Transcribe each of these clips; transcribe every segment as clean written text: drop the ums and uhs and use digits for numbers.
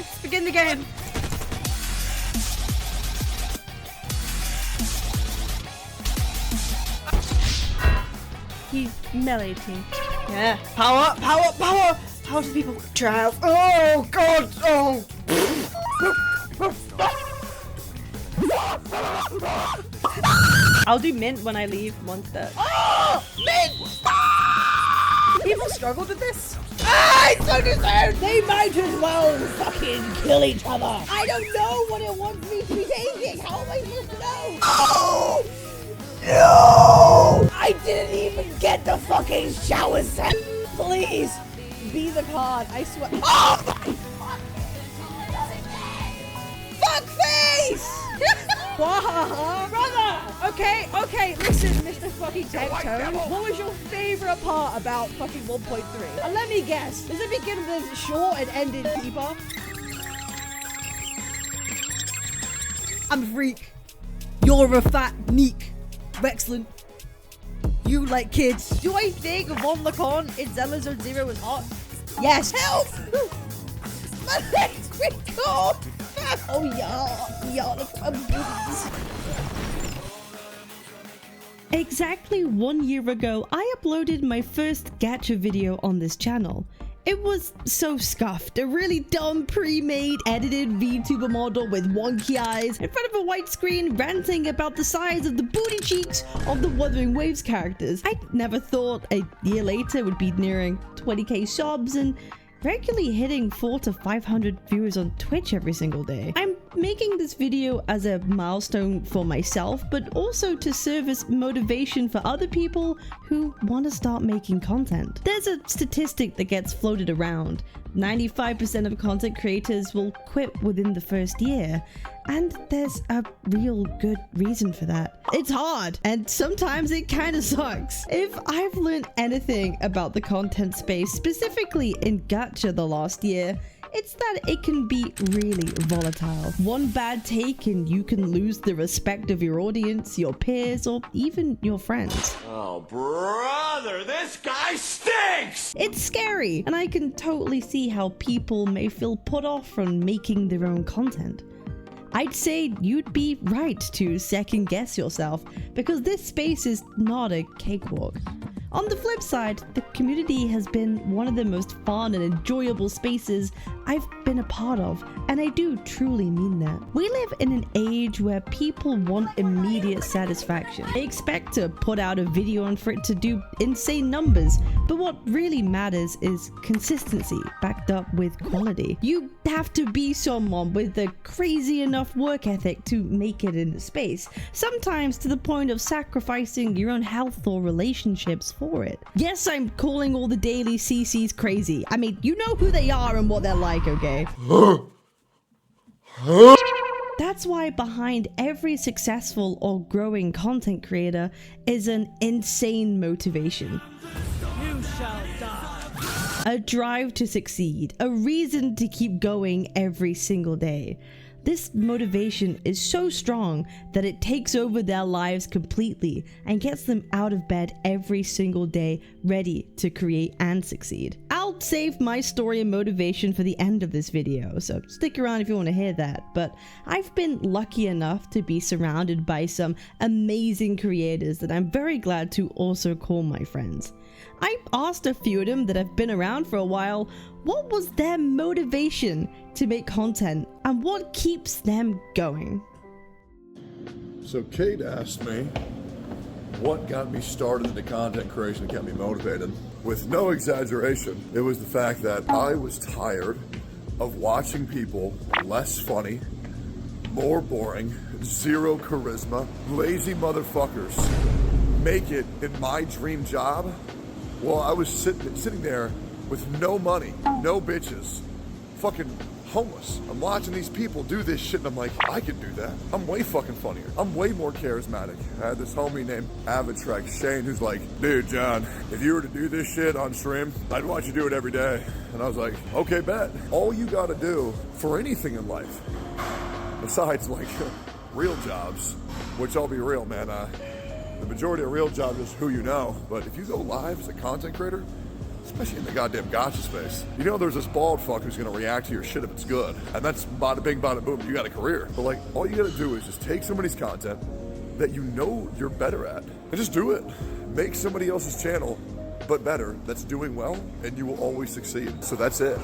Let's begin the game. He's melee team. Yeah. Power, power, power! How do people drive? Oh god! Oh! I'll do mint when I leave once that. Oh! Mint! People struggled with this? Ah! It's so deserved! They might as well fucking kill each other! I don't know what it wants me to be taking! How am I supposed to know? Oh! No! I didn't even get the fucking shower set! Please! Be the card, I swear. Oh my fuck face! Brother! Okay, listen, Mr. fucking Tectone. What was your favorite part about fucking 1.3? Let me guess. Does it begin with short and end in deeper? I'm a freak. You're a fat neek. Excellent. You like kids. Do I think Von Lacan in Zelda Zone Zero was hot? Yes. Help! My leg's been caught! Oh, yeah. Exactly 1 year ago, I uploaded my first gacha video on this channel. It was so scuffed, a really dumb pre-made edited VTuber model with wonky eyes in front of a white screen ranting about the size of the booty cheeks of the Wuthering Waves characters. I never thought a year later would be nearing 20k subs and regularly hitting 400 to 500 viewers on Twitch every single day. I'm making this video as a milestone for myself, but also to serve as motivation for other people who want to start making content. There's a statistic that gets floated around. 95% of content creators will quit within the first year, and there's a real good reason for that. It's hard, and sometimes it kind of sucks. If I've learned anything about the content space, specifically in Gacha the last year, it's that it can be really volatile. One bad take and you can lose the respect of your audience, your peers, or even your friends. Oh, brother, this guy stinks! It's scary, and I can totally see how people may feel put off from making their own content. I'd say you'd be right to second guess yourself, because this space is not a cakewalk. On the flip side, the community has been one of the most fun and enjoyable spaces I've been a part of, and I do truly mean that. We live in an age where people want immediate satisfaction. They expect to put out a video and for it to do insane numbers, but what really matters is consistency backed up with quality. You have to be someone with a crazy enough work ethic to make it in the space, sometimes to the point of sacrificing your own health or relationships for it. Yes, I'm calling all the daily CCs crazy. I mean, you know who they are and what they're like, okay? That's why behind every successful or growing content creator is an insane motivation. You shall die. A drive to succeed, a reason to keep going every single day. This motivation is so strong that it takes over their lives completely and gets them out of bed every single day, ready to create and succeed. I'll save my story and motivation for the end of this video, so stick around if you want to hear that, but I've been lucky enough to be surrounded by some amazing creators that I'm very glad to also call my friends. I asked a few of them that have been around for a while what was their motivation to make content and what keeps them going. So Kate asked me what got me started into content creation and kept me motivated. With no exaggeration, it was the fact that I was tired of watching people less funny, more boring, zero charisma, lazy motherfuckers make it in my dream job while I was sitting there with no money, no bitches, fucking homeless. I'm watching these people do this shit and I'm like, I could do that. I'm way fucking funnier. I'm way more charismatic. I had this homie named Avatrek, Shane, who's like, dude, John, if you were to do this shit on stream, I'd watch you do it every day. And I was like, okay, bet. All you gotta do for anything in life, besides like real jobs, which I'll be real, man, the majority of real jobs is who you know, but if you go live as a content creator, it's especially in the goddamn gacha space. You know there's this bald fuck who's gonna react to your shit if it's good. And that's bada bing, bada boom, you got a career. But like, all you gotta do is just take somebody's content that you know you're better at, and just do it. Make somebody else's channel, but better, that's doing well, and you will always succeed. So that's it.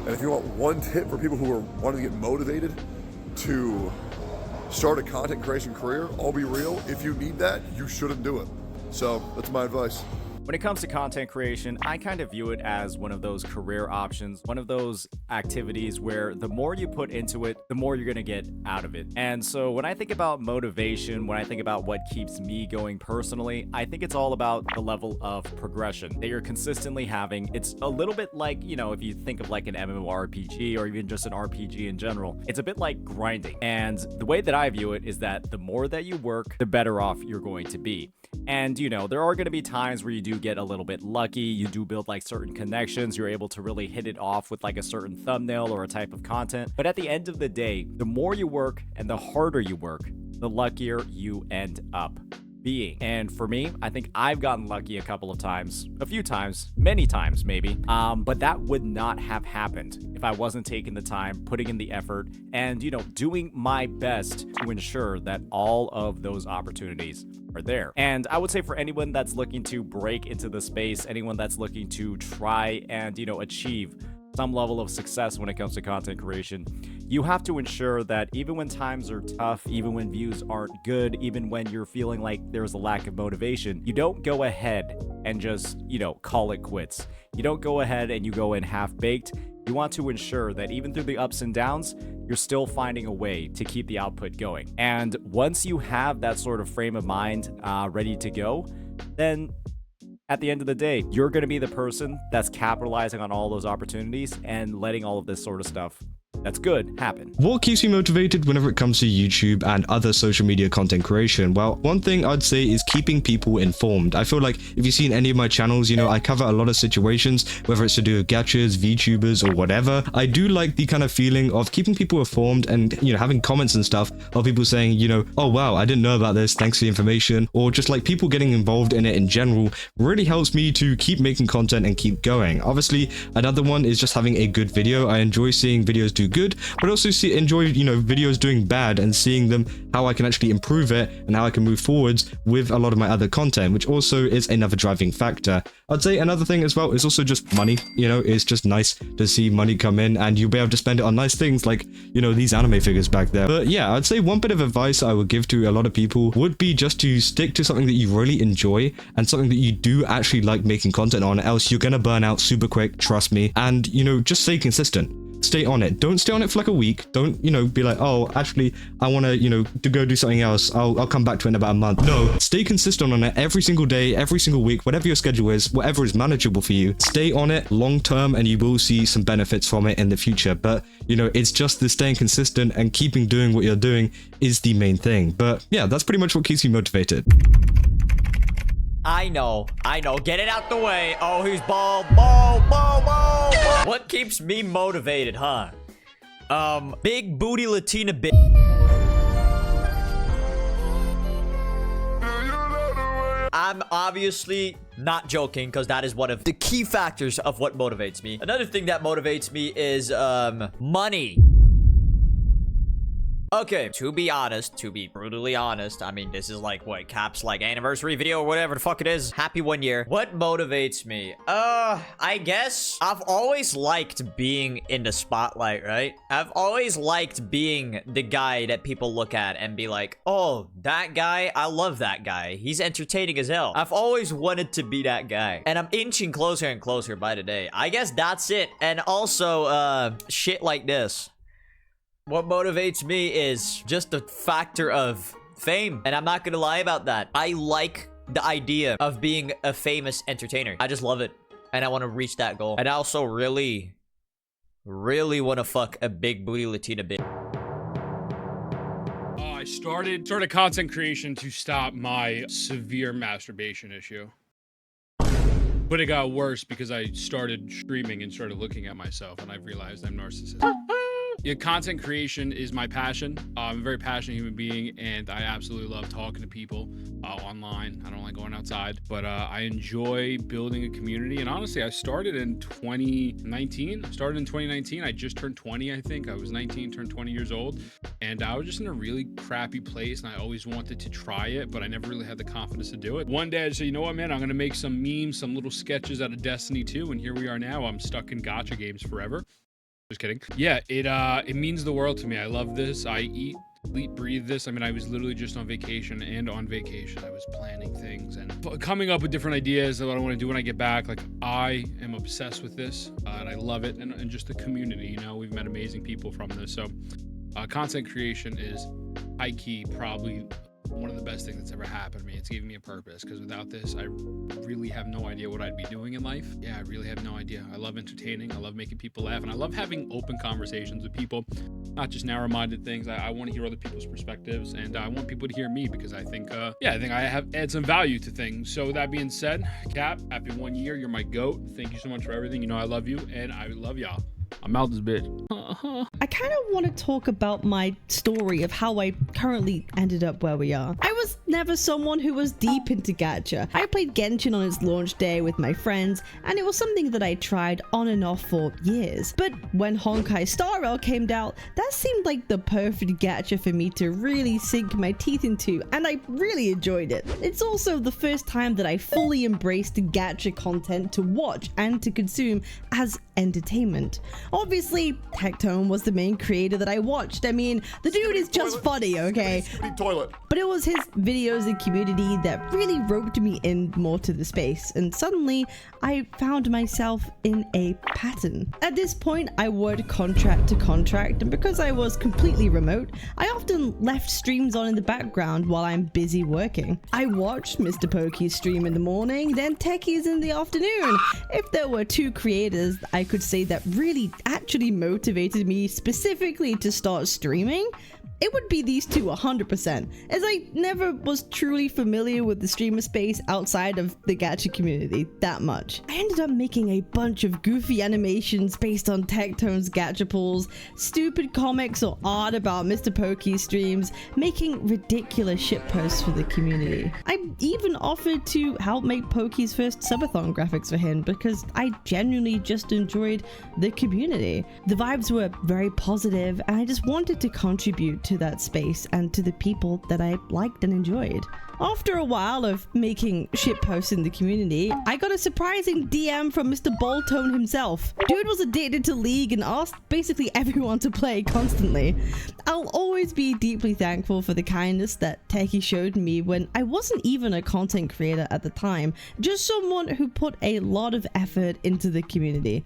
And if you want one tip for people who are wanting to get motivated to start a content creation career, I'll be real, if you need that, you shouldn't do it. So that's my advice. When it comes to content creation, I kind of view it as one of those career options, one of those activities where the more you put into it, the more you're going to get out of it. And so when I think about motivation, when I think about what keeps me going personally, I think it's all about the level of progression that you're consistently having. It's a little bit like, you know, if you think of like an MMORPG or even just an RPG in general, it's a bit like grinding. And the way that I view it is that the more that you work, the better off you're going to be. And, you know, there are going to be times where you do get a little bit lucky, you do build like certain connections, you're able to really hit it off with like a certain thumbnail or a type of content. But at the end of the day, the more you work and the harder you work, the luckier you end up being. And for me, I think I've gotten lucky a couple of times, a few times, many times maybe, but that would not have happened if I wasn't taking the time, putting in the effort, and, you know, doing my best to ensure that all of those opportunities are there. And I would say for anyone that's looking to break into the space, anyone that's looking to try and, you know, achieve some level of success when it comes to content creation, you have to ensure that even when times are tough, even when views aren't good, even when you're feeling like there's a lack of motivation, you don't go ahead and just, you know, call it quits. You don't go ahead and you go in half-baked. You want to ensure that even through the ups and downs, you're still finding a way to keep the output going. And once you have that sort of frame of mind ready to go, then at the end of the day, you're going to be the person that's capitalizing on all those opportunities and letting all of this sort of stuff that's good happen. What keeps me motivated whenever it comes to YouTube and other social media content creation? Well, one thing I'd say is keeping people informed. I feel like if you've seen any of my channels, you know, I cover a lot of situations, whether it's to do with gachas, VTubers, or whatever. I do like the kind of feeling of keeping people informed and, you know, having comments and stuff of people saying, you know, oh wow, I didn't know about this, thanks for the information, or just like people getting involved in it in general really helps me to keep making content and keep going. Obviously, another one is just having a good video. I enjoy seeing videos do good, but also enjoy, you know, videos doing bad and seeing them, how I can actually improve it and how I can move forwards with a lot of my other content, which also is another driving factor. I'd say another thing as well is also just money. You know, it's just nice to see money come in and you'll be able to spend it on nice things like, you know, these anime figures back there. But yeah, I'd say one bit of advice I would give to a lot of people would be just to stick to something that you really enjoy and something that you do actually like making content on, else you're gonna burn out super quick, trust me. And, you know, just stay consistent. Stay on it. Don't stay on it for like a week. Don't, you know, be like, oh, actually, I want to, you know, to go do something else. I'll come back to it in about a month. No, stay consistent on it every single day, every single week, whatever your schedule is, whatever is manageable for you. Stay on it long term and you will see some benefits from it in the future. But, you know, it's just the staying consistent and keeping doing what you're doing is the main thing. But yeah, that's pretty much what keeps me motivated. I know. Get it out the way. Oh, he's bald. Bald. What keeps me motivated, huh? Big booty Latina bitch. I'm obviously not joking, because that is one of the key factors of what motivates me. Another thing that motivates me is, money. Okay, to be honest, to be brutally honest, I mean, this is like, what, Cap's, like, anniversary video or whatever the fuck it is. Happy 1 year. What motivates me? I guess I've always liked being in the spotlight, right? I've always liked being the guy that people look at and be like, oh, that guy, I love that guy. He's entertaining as hell. I've always wanted to be that guy. And I'm inching closer and closer by the day. I guess that's it. And also, shit like this. What motivates me is just the factor of fame. And I'm not gonna lie about that. I like the idea of being a famous entertainer. I just love it. And I want to reach that goal. And I also really want to fuck a big booty Latina bitch. I started content creation to stop my severe masturbation issue. But it got worse because I started streaming and started looking at myself and I realized I'm narcissistic. Yeah, content creation is my passion. I'm a very passionate human being, and I absolutely love talking to people online. I don't like going outside, but I enjoy building a community. And honestly, I started in 2019. I just turned 20, I think. I was 19, turned 20 years old, and I was just in a really crappy place, and I always wanted to try it, but I never really had the confidence to do it. One day I said, you know what, man, I'm gonna make some memes, some little sketches out of Destiny 2, and here we are now. I'm stuck in gacha games forever. Just kidding. Yeah, it means the world to me. I love this. I eat, sleep, breathe this. I mean, I was literally just on vacation, and on vacation I was planning things and coming up with different ideas of what I want to do when I get back. Like, I am obsessed with this, and I love it, and just the community, you know, we've met amazing people from this. So content creation is high-key probably one of the best things that's ever happened to me. It's giving me a purpose, because without this, I really have no idea what I'd be doing in life. Yeah, I really have no idea. I love entertaining. I love making people laugh, and I love having open conversations with people, not just narrow-minded things. I want to hear other people's perspectives, and I want people to hear me, because I think, I have add some value to things. So with that being said, Cap, happy 1 year. You're my GOAT. Thank you so much for everything. You know I love you, and I love y'all. I'm out this bitch. I kind of want to talk about my story of how I currently ended up where we are. I was never someone who was deep into gacha. I played Genshin on its launch day with my friends, and it was something that I tried on and off for years. But when Honkai Star Rail came out, that seemed like the perfect gacha for me to really sink my teeth into, and I really enjoyed it. It's also the first time that I fully embraced gacha content to watch and to consume as entertainment. Obviously, Tectone was the main creator that I watched. I mean, the dude is just funny, okay? But it was his videos and community that really roped me in more to the space, and suddenly I found myself in a pattern. At this point, I worked contract to contract, and because I was completely remote, I often left streams on in the background while I'm busy working. I watched Mr. Pokey's stream in the morning, then Techie's in the afternoon. If there were two creators I could say that really actually motivated me specifically to start streaming, it would be these two 100%, as I never was truly familiar with the streamer space outside of the gacha community that much. I ended up making a bunch of goofy animations based on Tectone's gacha pulls, stupid comics or art about Mr. Pokey's streams, making ridiculous shitposts for the community. I even offered to help make Pokey's first subathon graphics for him because I genuinely just enjoyed the community. The vibes were very positive, and I just wanted to contribute to that space and to the people that I liked and enjoyed. After a while of making shitposts in the community, I got a surprising DM from Mr. Boltone himself. Dude was addicted to League and asked basically everyone to play constantly. I'll always be deeply thankful for the kindness that Techie showed me when I wasn't even a content creator at the time, just someone who put a lot of effort into the community.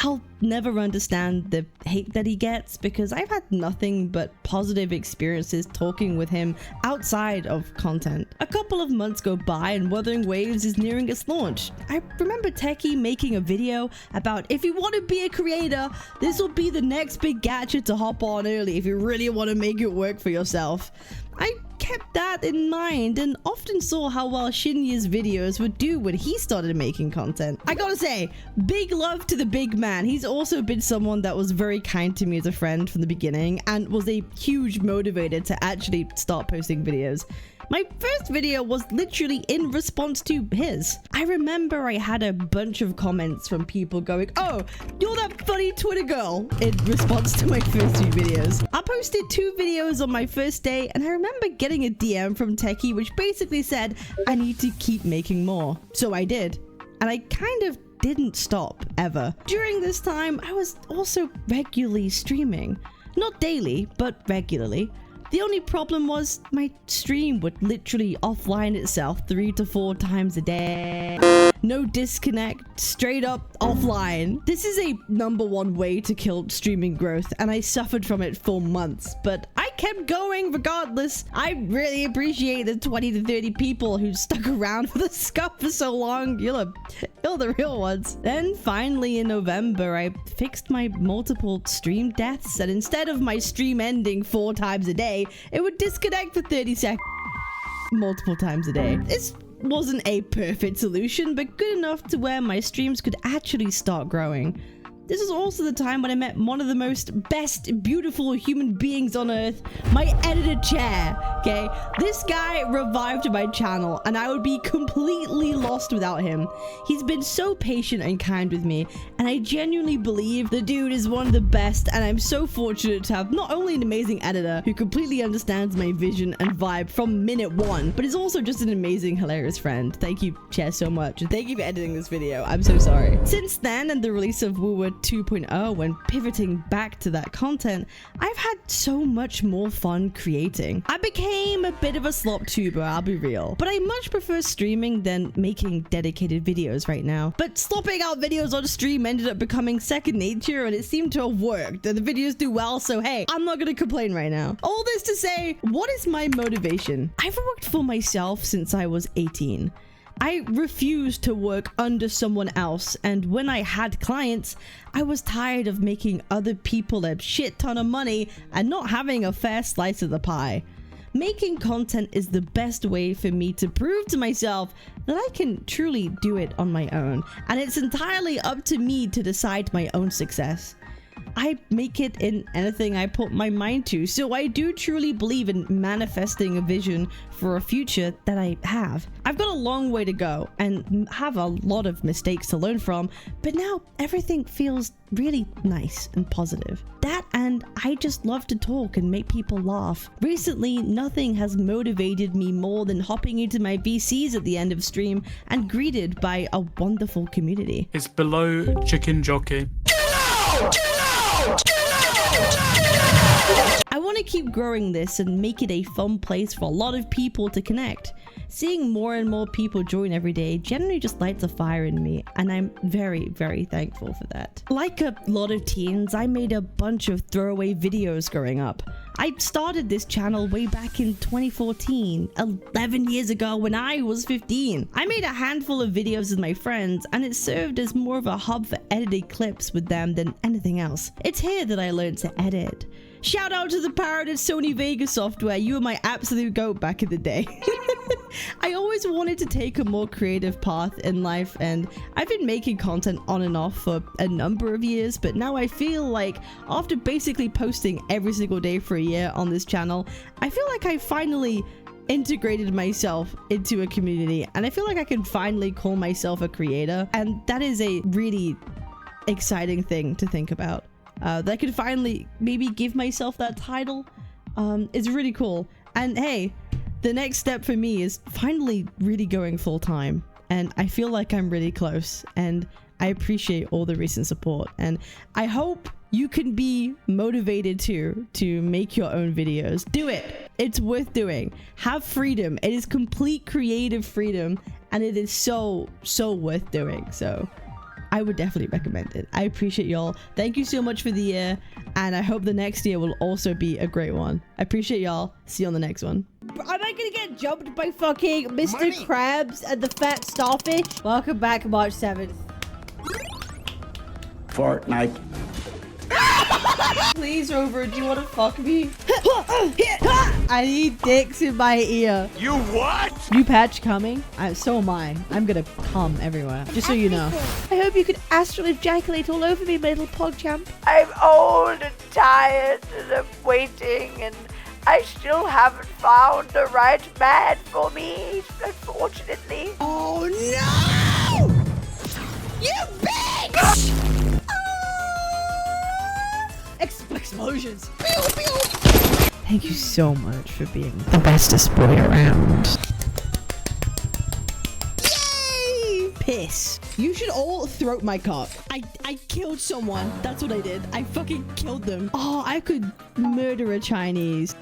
I'll never understand the hate that he gets because I've had nothing but positive experiences talking with him outside of content. A couple of months go by and Wuthering Waves is nearing its launch. I remember Techie making a video about if you want to be a creator, this will be the next big gacha to hop on early if you really want to make it work for yourself. I kept that in mind and often saw how well Shinya's videos would do when he started making content. I gotta say, big love to the big man. He's also been someone that was very kind to me as a friend from the beginning and was a huge motivator to actually start posting videos. My first video was literally in response to his. I remember I had a bunch of comments from people going, "Oh, you're that funny Twitter girl," in response to my first few videos. I posted 2 videos on my first day, and I remember getting a DM from Techie which basically said I need to keep making more. So I did. And I kind of didn't stop, ever. During this time, I was also regularly streaming. Not daily, but regularly. The only problem was my stream would literally offline itself 3 to 4 times a day. No disconnect, straight up offline. This is a #1 way to kill streaming growth, and I suffered from it for months, but I kept going regardless. I really appreciate the 20 to 30 people who stuck around for the scuff for so long. You're the real ones. Then finally in November, I fixed my multiple stream deaths, and instead of my stream ending 4 times a day, it would disconnect for 30 seconds multiple times a day. This wasn't a perfect solution, but good enough to where my streams could actually start growing. This is also the time when I met one of the best, beautiful human beings on earth, my editor chair, okay? This guy revived my channel, and I would be completely lost without him. He's been so patient and kind with me, and I genuinely believe the dude is one of the best, and I'm so fortunate to have not only an amazing editor who completely understands my vision and vibe from minute one, but is also just an amazing, hilarious friend. Thank you, Chair, so much, and thank you for editing this video. I'm so sorry. Since then, and the release of Wuthering 2.0, when pivoting back to that content, I've had so much more fun creating. I became a bit of a slop tuber, I'll be real, but I much prefer streaming than making dedicated videos right now. But slopping out videos on stream ended up becoming second nature, and it seemed to have worked, and the videos do well, so hey, I'm not gonna complain right now. All this to say, what is my motivation? I've worked for myself since I was 18. I refused to work under someone else, and when I had clients, I was tired of making other people a shit ton of money and not having a fair slice of the pie. Making content is the best way for me to prove to myself that I can truly do it on my own, and it's entirely up to me to decide my own success. I make it in anything I put my mind to, so I do truly believe in manifesting a vision for a future that I have. I've got a long way to go and have a lot of mistakes to learn from, but now everything feels really nice and positive. That, and I just love to talk and make people laugh. Recently, nothing has motivated me more than hopping into my VCs at the end of stream and greeted by a wonderful community. It's below chicken jockey. I want to keep growing this and make it a fun place for a lot of people to connect. Seeing more and more people join every day generally just lights a fire in me, and I'm very, very thankful for that. Like a lot of teens, I made a bunch of throwaway videos growing up. I started this channel way back in 2014, 11 years ago when I was 15. I made a handful of videos with my friends, and it served as more of a hub for edited clips with them than anything else. It's here that I learned to edit. Shout out to the pirated Sony Vegas software, you were my absolute goat back in the day. I always wanted to take a more creative path in life, and I've been making content on and off for a number of years, but now I feel like after basically posting every single day for a year on this channel, I feel like I finally integrated myself into a community, and I feel like I can finally call myself a creator, and that is a really exciting thing to think about. That I could finally maybe give myself that title. It's really cool. And hey, the next step for me is finally really going full time, and I feel like I'm really close, and I appreciate all the recent support, and I hope you can be motivated too to make your own videos. Do it. It's worth doing. Have freedom. It is complete creative freedom, and it is so worth doing. So I would definitely recommend it. I appreciate y'all. Thank you so much for the year, and I hope the next year will also be a great one. I appreciate y'all. See you on the next one. Am I gonna get jumped by fucking Mr. Krabs and the fat starfish? Welcome back, March 7th. Fortnite. Please, Rover, do you want to fuck me? I need dicks in my ear. You what? New patch coming? So am I. I'm gonna come everywhere. Just so you know. I hope you can astral ejaculate all over me, my little pogchamp. I'm old and tired and I'm waiting and I still haven't found the right man for me, unfortunately. Oh no! You bitch! Explosions. Thank you so much for being the bestest boy around. Yay! Piss. You should all throat my cock. I killed someone. That's what I did. I fucking killed them. Oh, I could murder a Chinese.